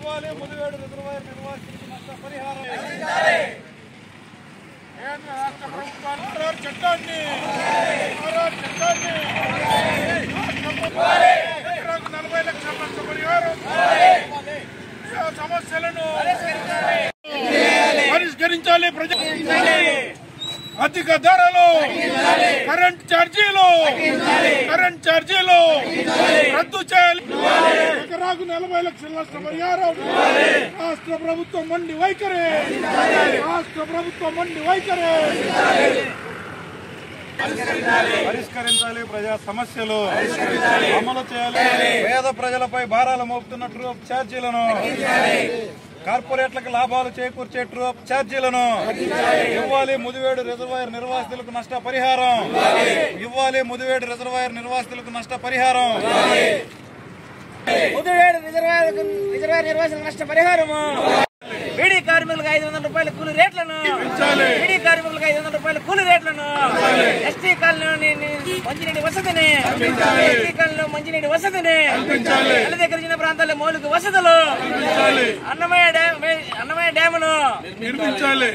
ఇవ్వాలి ముదివేడు రిజర్వాయర్ నిర్వాసితులకు నష్టపరిహారం. కేంద్ర రాష్ట్ర ప్రభుత్వాలు చట్టాన్ని ఎకరాకు 40 లక్షల నష్టపరిహారం సమస్యలను పరిష్కరించాలి. అధిక ధరలు, కరెంట్ ఛార్జీలు రద్దు చేయాలి. ఎకరాకు 40 లక్షల నష్టపరిహారం. రాష్ట్ర ప్రభుత్వం మొండి వైఖరి. పరిష్కరించాలి. ప్రజా సమస్యలు అమలు చేయాలి. పేద ప్రజలపై భారాలు మోపుతున్న ట్రూ అప్ ఛార్జీలను, కార్పొరేట్లకు లాభాలు చేకూర్చే ట్రూ అప్ ఛార్జీలను ఇవ్వాలి. ముదివేడు రిజర్వాయర్ నిర్వాసితులకు నష్టపరిహారం ఇవ్వాలి. ముదివేడు రిజర్వాయర్ నిర్వాసితులకు నష్టపరిహారం. ముదివేడు రిజర్వాయర్ నిర్వాసితులకు నష్టపరిహారము. బీడీ కార్మికులకు 500 రూపాయల కూలీ రేట్లను, ఎస్టీ కాలనీ మంచినీటి వసతిని, గిరిజన ప్రాంతాల్లో మౌలిక వసతులు, అన్నమయ్య డ్యామును నిర్మించాలి.